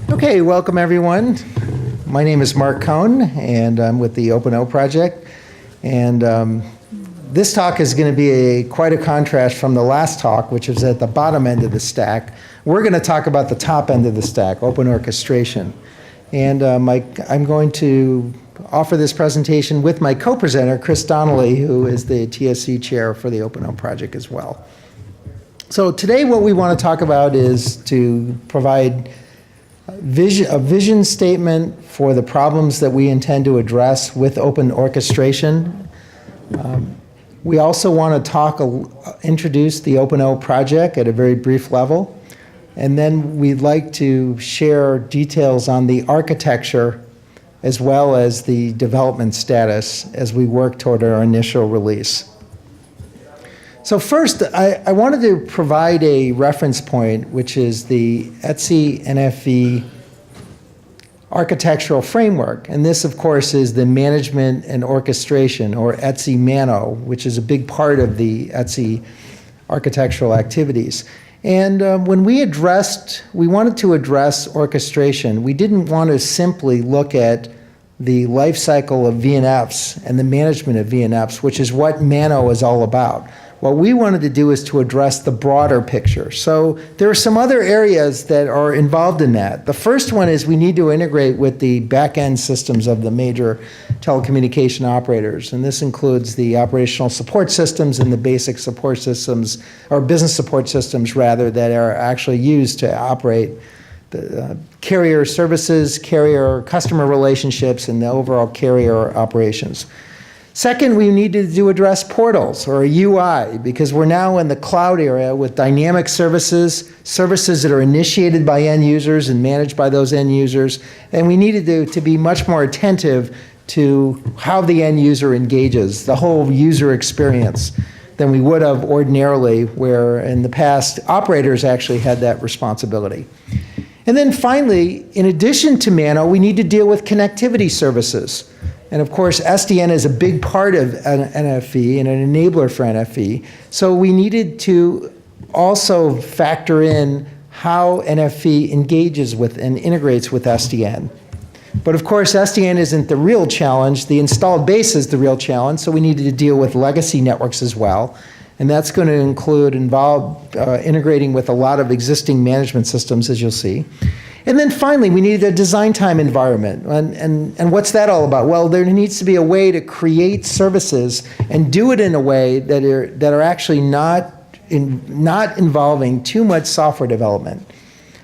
Okay, welcome everyone. My name is Mark Cohn, and I'm with the OPEN-O project. And this talk is going to be quite a contrast from the last talk, which is at the bottom end of the stack. We're going to talk about the top end of the stack, open orchestration. And I'm going to offer this presentation with my co-presenter, Chris Donley, who is the TSC chair for the OPEN-O project as well. So today what we want to talk about is to provide a vision statement for the problems that we intend to address with open orchestration. We also want to introduce the OPEN-O project at a very brief level. And then we'd like to share details on the architecture as well as the development status as we work toward our initial release. So first, I wanted to provide a reference point, which is the OPNFV architectural framework. And this, of course, is the management and orchestration, or OPN-MANO, which is a big part of the OPN architectural activities. And when we wanted to address orchestration, we didn't want to simply look at the life cycle of VNFs and the management of VNFs, which is what MANO is all about. What we wanted to do is to address the broader picture. So there are some other areas that are involved in that. The first one is we need to integrate with the back-end systems of the major telecommunication operators. And this includes the operational support systems and the basic support systems, or business support systems rather, that are actually used to operate the carrier services, carrier customer relationships, and the overall carrier operations. Second, we needed to address portals, or a UI, because we're now in the cloud era with dynamic services that are initiated by end users and managed by those end users, and we needed to be much more attentive to how the end user engages, the whole user experience, than we would have ordinarily, where in the past, operators actually had that responsibility. And then finally, in addition to MANO, we need to deal with connectivity services. And of course, SDN is a big part of NFV and an enabler for NFV. So we needed to also factor in how NFV engages with and integrates with SDN. But of course, SDN isn't the real challenge. The installed base is the real challenge. So we needed to deal with legacy networks as well. And that's going to involve integrating with a lot of existing management systems, as you'll see. And then finally, we needed a design time environment. And what's that all about? Well, there needs to be a way to create services and do it in a way that are actually not involving too much software development.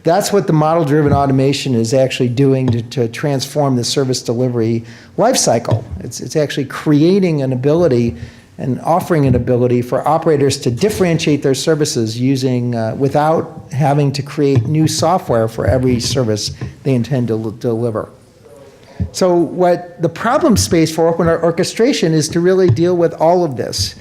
That's what the model-driven automation is actually doing to transform the service delivery lifecycle. It's actually creating an ability and offering an ability for operators to differentiate their services using, without having to create new software for every service they intend to deliver. So what the problem space for open orchestration is to really deal with all of this.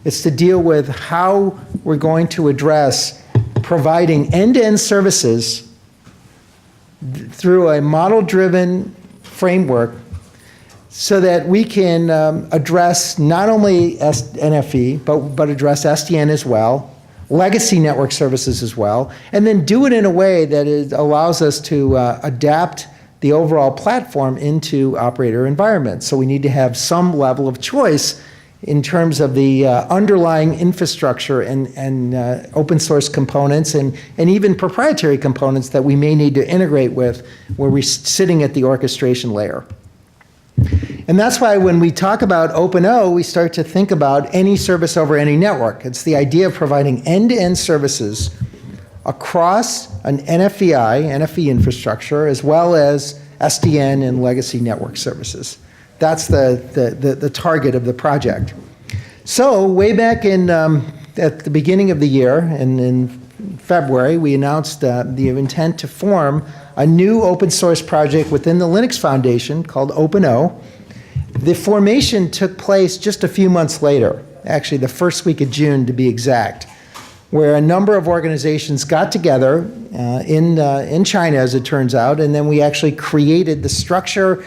It's to deal with how we're going to address providing end-to-end services through a model-driven framework so that we can address not only NFV, but address SDN as well, legacy network services as well, and then do it in a way that allows us to adapt the overall platform into operator environments. So we need to have some level of choice in terms of the underlying infrastructure and open source components and even proprietary components that we may need to integrate with where we're sitting at the orchestration layer. And that's why when we talk about OPEN-O, we start to think about any service over any network. It's the idea of providing end-to-end services across an NFV infrastructure as well as SDN and legacy network services. That's the target of the project. So way back at the beginning of the year, in February, we announced the intent to form a new open source project within the Linux Foundation called OPEN-O. The formation took place just a few months later, actually the first week of June to be exact, where a number of organizations got together in China, as it turns out, and then we actually created the structure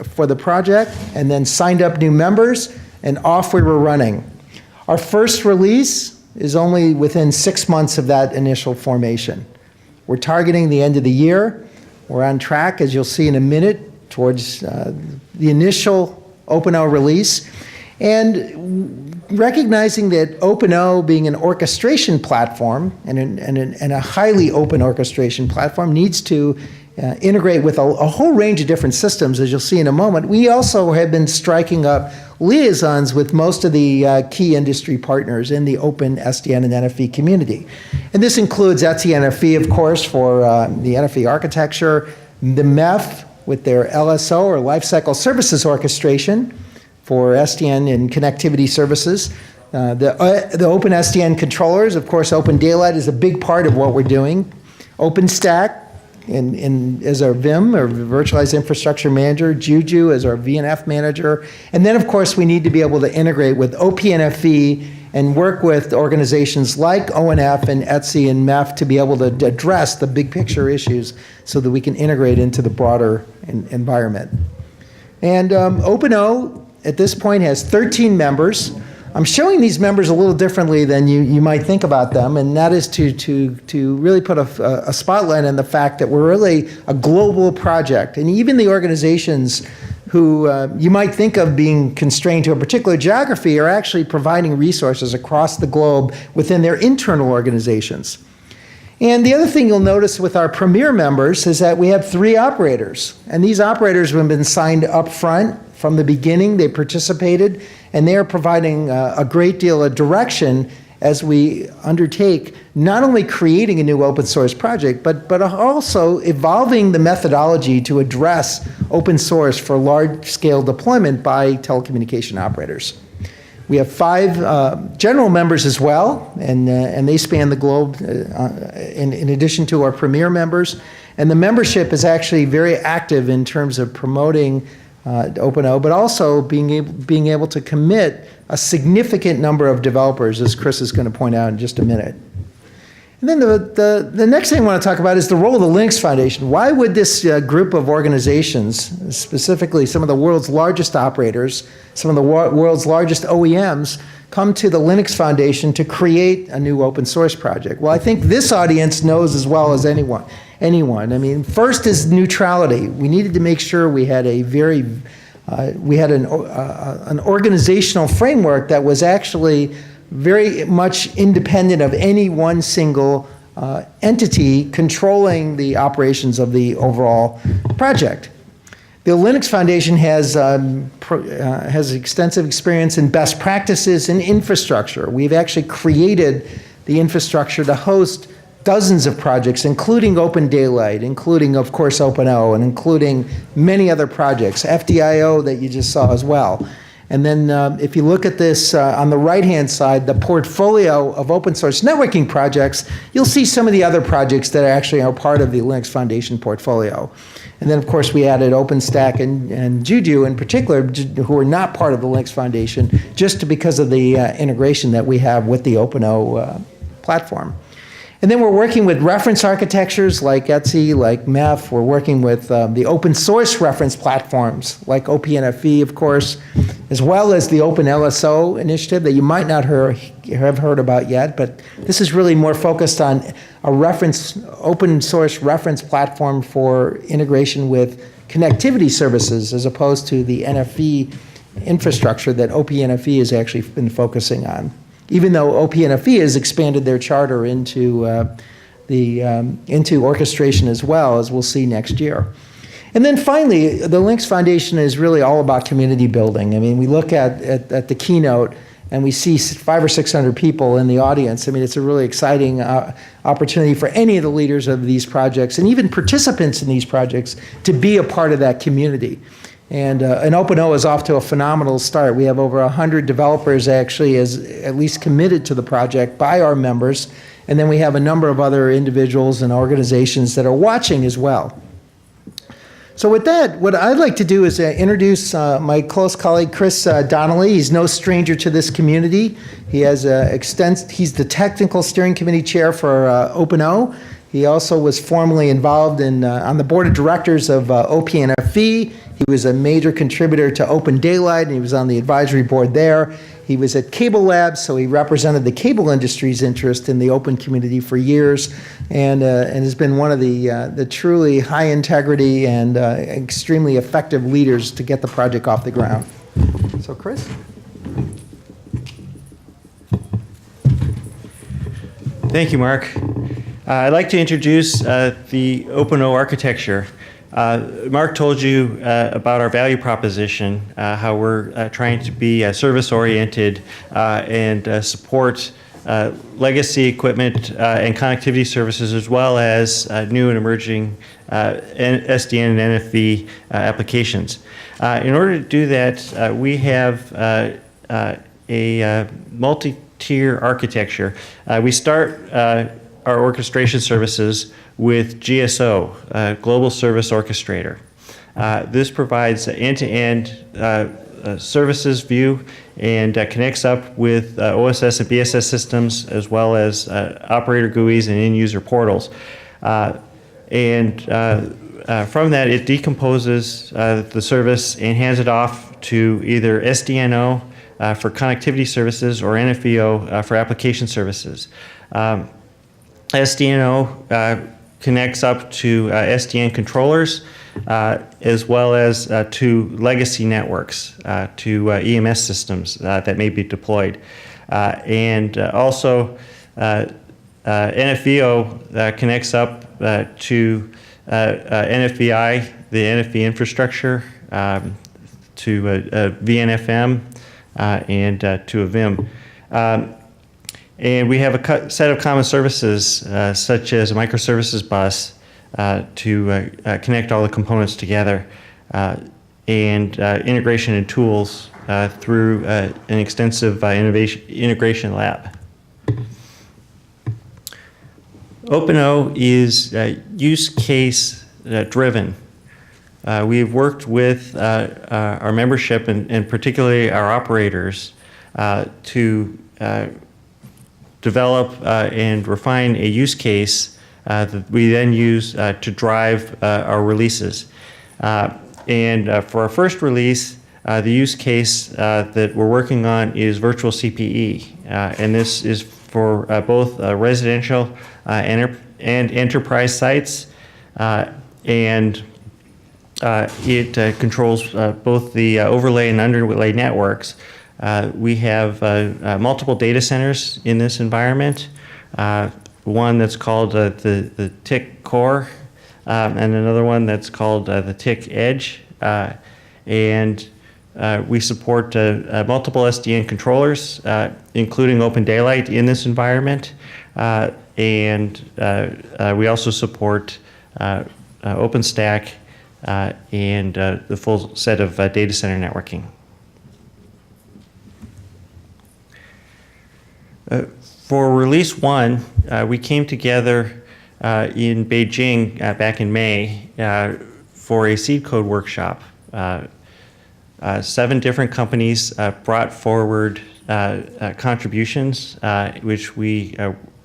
for the project and then signed up new members, and off we were running. Our first release is only within 6 months of that initial formation. We're targeting the end of the year. We're on track, as you'll see in a minute, towards the initial OPEN-O release. And recognizing that OPEN-O, being an orchestration platform and a highly open orchestration platform, needs to integrate with a whole range of different systems, as you'll see in a moment. We also have been striking up liaisons with most of the key industry partners in the open SDN and NFV community. And this includes NFV, of course, for the NFV architecture, the MEF with their LSO, or Lifecycle Services Orchestration, for SDN and connectivity services. The open SDN controllers, of course, Open Daylight is a big part of what we're doing. OpenStack as our VIM, or Virtualized Infrastructure Manager, Juju as our VNF manager. And then, of course, we need to be able to integrate with OPNFV and work with organizations like ONF and ETSI and MEF to be able to address the big picture issues so that we can integrate into the broader environment. And OPEN-O at this point has 13 members. I'm showing these members a little differently than you might think about them, and that is to really put a spotlight on the fact that we're really a global project. And even the organizations who you might think of being constrained to a particular geography are actually providing resources across the globe within their internal organizations. And the other thing you'll notice with our premier members is that we have 3 operators. And these operators have been signed up front from the beginning. They participated, and they are providing a great deal of direction as we undertake not only creating a new open source project, but also evolving the methodology to address open source for large-scale deployment by telecommunication operators. We have 5 general members as well, and they span the globe in addition to our premier members. And the membership is actually very active in terms of promoting OPEN-O, but also being able to commit a significant number of developers, as Chris is going to point out in just a minute. And then the next thing I want to talk about is the role of the Linux Foundation. Why would this group of organizations, specifically some of the world's largest operators, some of the world's largest OEMs, come to the Linux Foundation to create a new open source project? Well, I think this audience knows as well as anyone. I mean, first is neutrality. We needed to make sure we had an organizational framework that was actually very much independent of any one single entity controlling the operations of the overall project. The Linux Foundation has extensive experience in best practices in infrastructure. We've actually created the infrastructure to host dozens of projects, including Open Daylight, including, of course, OPEN-O, and including many other projects, FDIO that you just saw as well. And then if you look at this on the right-hand side, the portfolio of open source networking projects, you'll see some of the other projects that actually are part of the Linux Foundation portfolio. And then, of course, we added OpenStack and Juju in particular, who are not part of the Linux Foundation, just because of the integration that we have with the OPEN-O platform. And then we're working with reference architectures like ETSI, like MEF. We're working with the open source reference platforms like OPNFV, of course, as well as the Open LSO initiative that you might not have heard about yet, but this is really more focused on a open source reference platform for integration with connectivity services as opposed to the NFV infrastructure that OPNFV has actually been focusing on, even though OPNFV has expanded their charter into orchestration as well, as we'll see next year. And then finally, the Linux Foundation is really all about community building. I mean, we look at the keynote and we see 500 or 600 people in the audience. I mean, it's a really exciting opportunity for any of the leaders of these projects and even participants in these projects to be a part of that community. And OPEN-O is off to a phenomenal start. We have over 100 developers actually at least committed to the project by our members. And then we have a number of other individuals and organizations that are watching as well. So with that, what I'd like to do is introduce my close colleague, Chris Donley. He's no stranger to this community. He has he's the technical steering committee chair for OPEN-O. He also was formerly involved in, on the board of directors of OPNFV. He was a major contributor to Open Daylight, and he was on the advisory board there. He was at Cable Labs, so he represented the cable industry's interest in the open community for years, and has been one of the truly high integrity and extremely effective leaders to get the project off the ground. So, Chris? Thank you, Mark. I'd like to introduce the OPEN-O architecture. Mark told you about our value proposition, how we're trying to be service-oriented and support legacy equipment and connectivity services, as well as new and emerging SDN and NFV applications. In order to do that, we have a multi-tier architecture. We start our orchestration services with GSO, Global Service Orchestrator. This provides end-to-end services view and connects up with OSS and BSS systems, as well as operator GUIs and end-user portals. From that, it decomposes the service and hands it off to either SDN-O for connectivity services or NFV-O for application services. SDN-O connects up to SDN controllers as well as to legacy networks, to EMS systems that may be deployed. Also, NFV-O connects up to NFVI, the NFV infrastructure, to VNFM, and to a VIM. And we have a set of common services, such as a microservices bus, to connect all the components together, and integration and tools through an extensive integration lab. OPEN-O is use case driven. We've worked with our membership and particularly our operators to develop and refine a use case that we then use to drive our releases. For our first release, the use case that we're working on is virtual CPE. And this is for both residential and enterprise sites. It controls both the overlay and underlay networks. We have multiple data centers in this environment. One that's called the TIC core, and another one that's called the TIC edge. We support multiple SDN controllers, including Open Daylight in this environment. We also support OpenStack and the full set of data center networking. For release 1, we came together in Beijing back in May for a seed code workshop. 7 different companies brought forward contributions, which we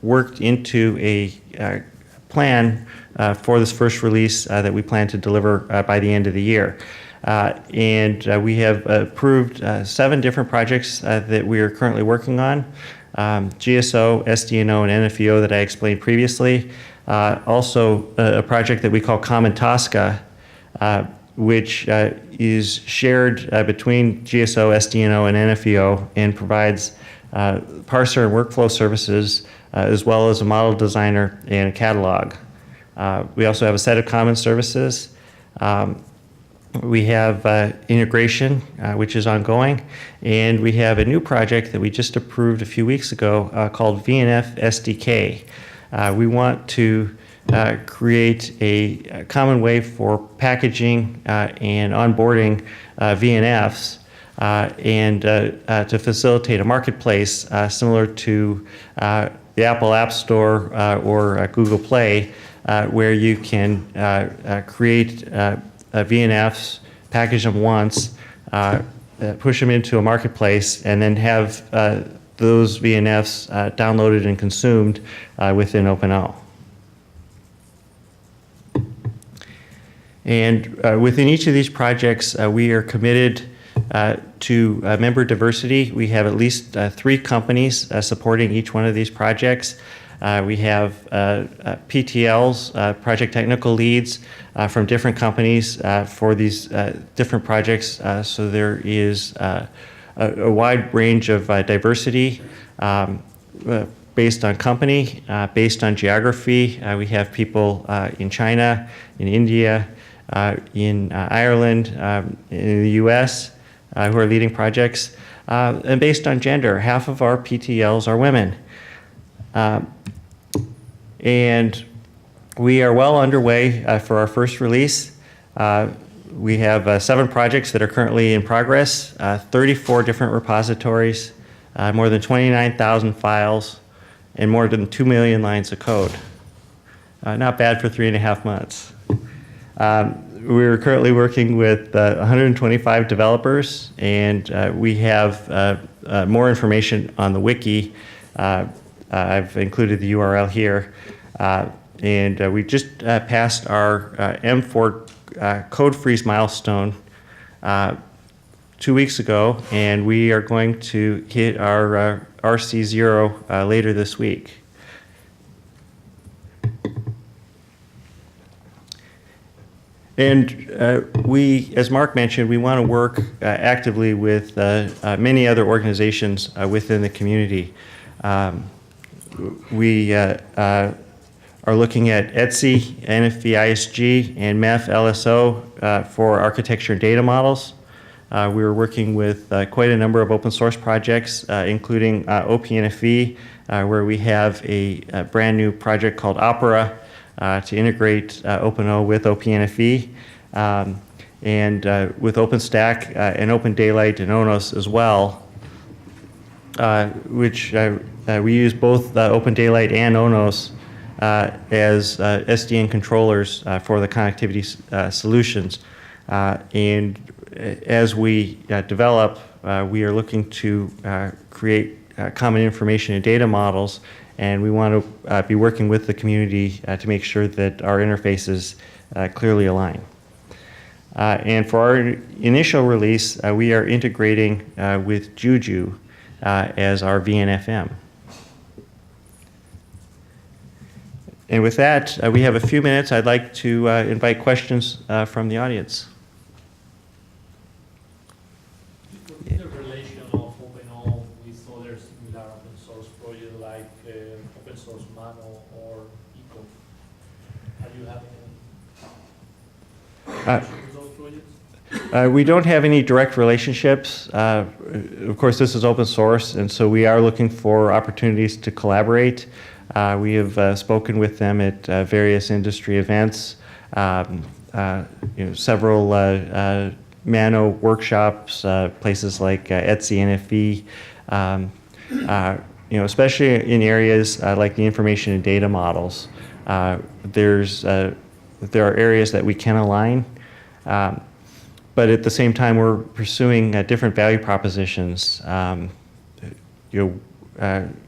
worked into a plan for this first release that we plan to deliver by the end of the year. We have approved 7 different projects that we are currently working on. GSO, SDN-O, and NFV-O that I explained previously. Also, a project that we call Common Tosca, which is shared between GSO, SDN-O, and NFV-O and provides parser and workflow services, as well as a model designer and a catalog. We also have a set of common services. We have integration, which is ongoing, and we have a new project that we just approved a few weeks ago called VNF SDK. We want to create a common way for packaging and onboarding VNFs and to facilitate a marketplace similar to the Apple App Store or Google Play, where you can create VNFs, package them once, push them into a marketplace, and then have those VNFs downloaded and consumed within OPEN-O. And within each of these projects, we are committed to member diversity. We have at least 3 companies supporting each one of these projects. We have PTLs, project technical leads, from different companies for these different projects. So there is a wide range of diversity based on company, based on geography. We have people in China, in India, in Ireland, in the US, who are leading projects. And based on gender, half of our PTLs are women. And we are well underway for our first release. We have 7 projects that are currently in progress, 34 different repositories, more than 29,000 files, and more than 2 million lines of code. Not bad for 3.5 months. We're currently working with 125 developers, and we have more information on the wiki. I've included the URL here. And we just passed our M4 code freeze milestone 2 weeks ago, and we are going to hit our RC0 later this week. And we, as Mark mentioned, we want to work actively with many other organizations within the community. We are looking at ETSI, NFV-ISG, and MEF-LSO for architecture and data models. We're working with quite a number of open source projects, including OPNFV, where we have a brand new project called Opera to integrate OPEN-O with OPNFV, and with OpenStack and Open Daylight and ONOS as well, which we use both Open Daylight and ONOS as SDN controllers for the connectivity solutions. And as we develop, we are looking to create common information and data models, and we want to be working with the community to make sure that our interfaces clearly align. And for our initial release, we are integrating with Juju as our VNFM. And with that, we have a few minutes. I'd like to invite questions from the audience. What's the relation of OPEN-O with other similar open source projects like open source Mano or ECO? Have you had any with those projects? We don't have any direct relationships. Of course, this is open source, and so we are looking for opportunities to collaborate. We have spoken with them at various industry events, several Mano workshops, places like ETSI NFV, especially in areas like the information and data models. There are areas that we can align, but at the same time, we're pursuing different value propositions.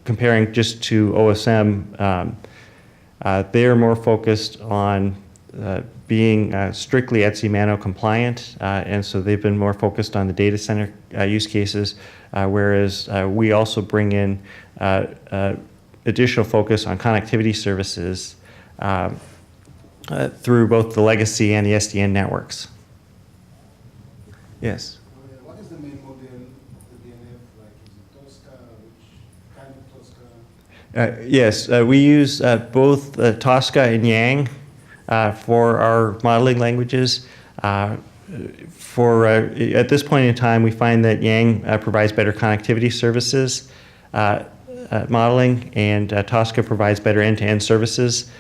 Comparing just to OSM, they are more focused on being strictly ETSI Mano compliant, and so they've been more focused on the data center use cases, whereas we also bring in additional focus on connectivity services through both the legacy and the SDN networks. Yes? What is the main model of the DNF? Like, is it Tosca? Which kind of Tosca? Yes, we use both Tosca and Yang for our modeling languages. At this point in time, we find that Yang provides better connectivity services modeling, and Tosca provides better end-to-end services.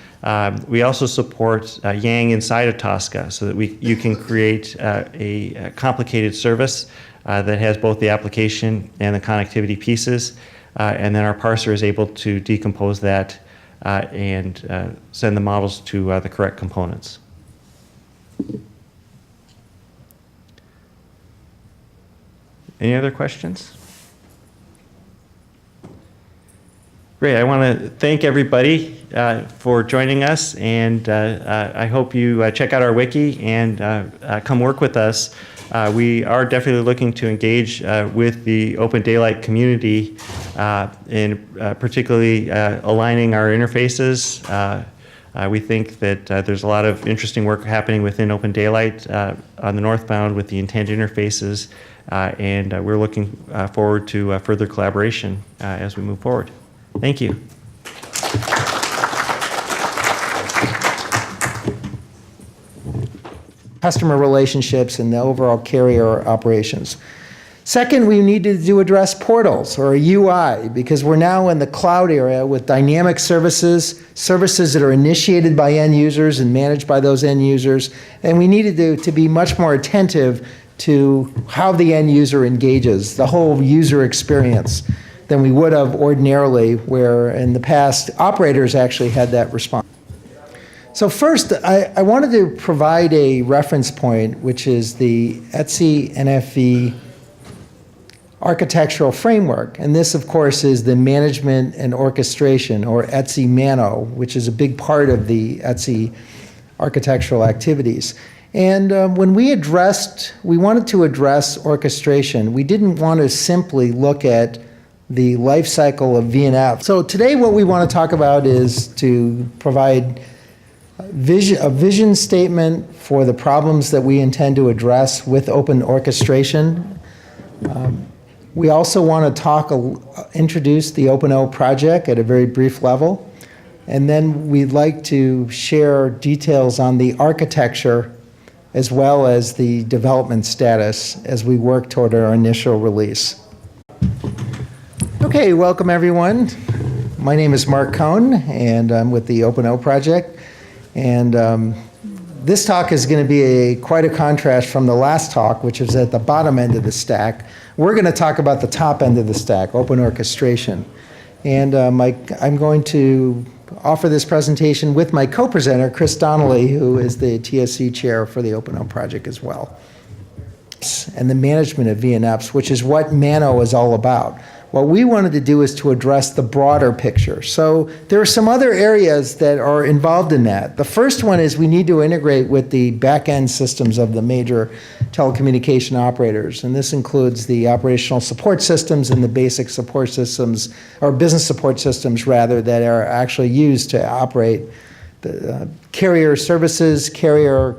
We also support Yang inside of Tosca, so that you can create a complicated service that has both the application and the connectivity pieces, and then our parser is able to decompose that and send the models to the correct components. Any other questions? Great. I want to thank everybody for joining us, and I hope you check out our wiki and come work with us. We are definitely looking to engage with the Open Daylight community in particularly aligning our interfaces. We think that there's a lot of interesting work happening within Open Daylight on the northbound with the intent interfaces, and we're looking forward to further collaboration as we move forward. Thank you. Customer relationships and the overall carrier operations. Second, we needed to address portals, or a UI, because we're now in the cloud era with dynamic services, services that are initiated by end users and managed by those end users, and we needed to be much more attentive to how the end user engages, the whole user experience, than we would have ordinarily, where in the past, operators actually had that response. So first, I wanted to provide a reference point, which is the SDN-NFV architectural framework. And this, of course, is the management and orchestration, or SDN-O, which is a big part of the SDN architectural activities. And when we wanted to address orchestration, we didn't want to simply look at the life cycle of VNF. So today what we want to talk about is to provide a vision statement for the problems that we intend to address with open orchestration. We also want to introduce the OPEN-O project at a very brief level. And then we'd like to share details on the architecture as well as the development status as we work toward our initial release. Okay, welcome everyone. My name is Mark Cohn, and I'm with the OPEN-O project. And this talk is going to be quite a contrast from the last talk, which is at the bottom end of the stack. We're going to talk about the top end of the stack, open orchestration. And I'm going to offer this presentation with my co-presenter, Chris Donley, who is the TSC chair for the OPEN-O project as well. And the management of VNFs, which is what MANO is all about. What we wanted to do is to address the broader picture. So there are some other areas that are involved in that. The first one is we need to integrate with the back-end systems of the major telecommunication operators. And this includes the operational support systems and the basic support systems, or business support systems rather, that are actually used to operate the carrier services, carrier